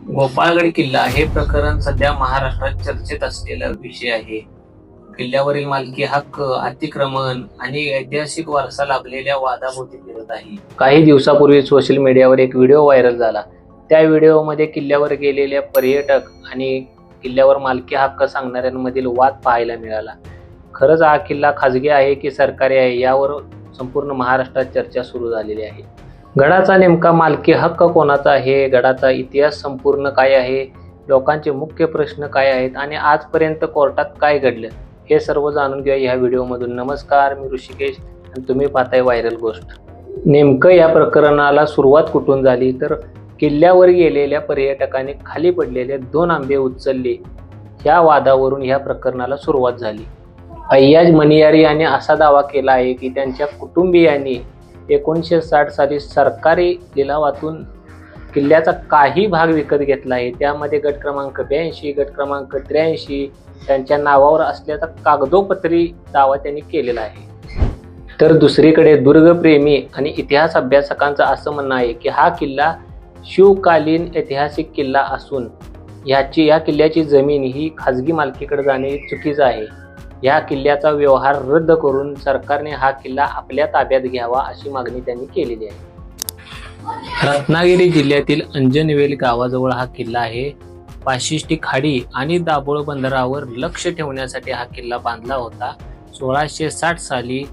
गोपाळगड किल्ला हे प्रकरण सध्या महाराष्ट्रात चर्चेत असलेला विषय आहे. किल्ल्यावरील मालकी हक्क, अतिक्रमण आणि ऐतिहासिक वारसा लाभलेल्या वादाभोवती फिरत आहे. काही दिवसापूर्वी सोशल मीडियावर एक व्हिडिओ व्हायरल झाला. त्या व्हिडिओमध्ये किल्ल्यावर गेलेल्या पर्यटक आणि किल्ल्यावर मालकी हक्क सांगणाऱ्यांमधील वाद पाहायला मिळाला. खरंच हा किल्ला खाजगी आहे की सरकारी आहे यावर संपूर्ण महाराष्ट्रात चर्चा सुरू झालेली आहे. गडाचा नेमका मालकी हक्क कोणाचा आहे, गडाचा इतिहास संपूर्ण काय आहे, लोकांचे मुख्य प्रश्न काय आहेत आणि आजपर्यंत कोर्टात काय घडलं हे सर्व जाणून घेऊया या व्हिडिओमधून. नमस्कार, मी ऋषिकेश आणि तुम्ही पाहताय व्हायरल गोष्ट. नेमकं या प्रकरणाला सुरुवात कुठून झाली तर किल्ल्यावर गेलेल्या पर्यटकांनी खाली पडलेले 2 आंबे उचलले या वादावरून या प्रकरणाला सुरुवात झाली. अय्याज मणियारी यांनी असा दावा केला आहे की त्यांच्या कुटुंबियांनी 1960 साली सरकारी लिलावातून किल्ल्याचा काही भाग विकत घेतला आहे. त्यामध्ये गट क्रमांक 82, गट क्रमांक 83 त्यांच्या नावावर असल्याचा कागदोपत्री दावा त्यांनी केलेला आहे. तर दुसरीकडे दुर्गप्रेमी आणि इतिहास अभ्यासकांचं असं म्हणणं आहे की हा किल्ला शिवकालीन ऐतिहासिक किल्ला असून या किल्ल्याची जमीन ही खाजगी मालकीकडे जाणे चुकीचं आहे. या किल्ल्याचा व्यवहार रद्द करून सरकारने हा किल्ला आपल्या ताब्यात घ्यावा अशी मागणी त्यांनी केलेली आहे. रत्नागिरी जिल्ह्यातील अंजनवेल गावाजवळ हा किल्ला आहे. वाशिष्ठी खाडी आणि दाभोळ बंदरावर लक्ष ठेवण्यासाठी हा किल्ला बांधला होता. 1660 साली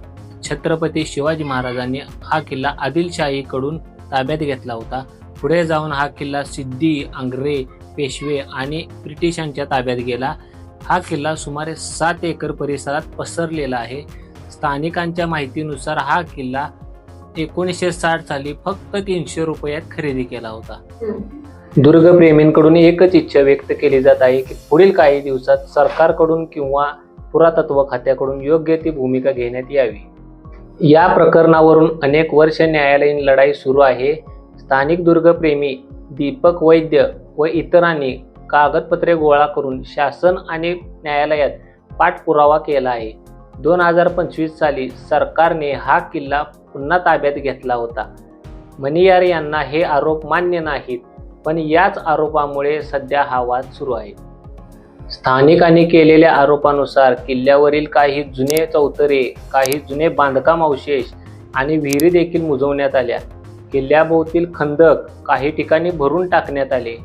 छत्रपती शिवाजी महाराजांनी हा किल्ला आदिलशाहीकडून ताब्यात घेतला होता. पुढे जाऊन हा किल्ला सिद्धी, आंग्रे, पेशवे आणि ब्रिटिशांच्या ताब्यात गेला. हा किल्ला सुमारे 7 एकर परिसरात पसरलेला आहे. स्थानिकांच्या माहितीनुसार हा किल्ला 1960 साली फक्त 300 रुपयात खरेदी केला होता. दुर्गप्रेमींकडून एकच इच्छा व्यक्त केली जात आहे की पुढील काही दिवसात सरकारकडून किंवा पुरातत्व खात्याकडून योग्य ती भूमिका घेण्यात यावी. या प्रकरणावरून अनेक वर्ष न्यायालयीन लढाई सुरू आहे. स्थानिक दुर्गप्रेमी दीपक वैद्य व इतरांनी कागदपत्रे गोळा करून शासन आणि न्यायालयात पाठपुरावा केला आहे. 2025 साली सरकारने हा किल्ला पुन्हा ताब्यात घेतला होता. मणियार यांना हे आरोप मान्य नाहीत, पण याच आरोपामुळे सध्या हा वाद सुरू आहे. स्थानिकांनी केलेल्या आरोपानुसार किल्ल्यावरील काही जुने चौतरे, काही जुने बांधकाम अवशेष आणि विहिरी देखील मुजवण्यात आल्या. किल्ल्याभोवतील खंदक काही ठिकाणी भरून टाकण्यात आले.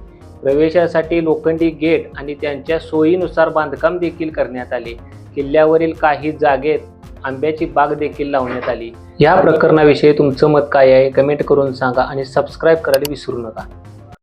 प्रवेशासाठी लोखंडी गेट आणि त्यांच्या सोयीनुसार बांधकाम देखील करण्यात आले. किल्ल्यावरील काही जागेत आंब्याची बाग देखील लावण्यात आली. या प्रकरणाविषयी तुमचं मत काय आहे कमेंट करून सांगा आणि सबस्क्राईब करायला विसरू नका.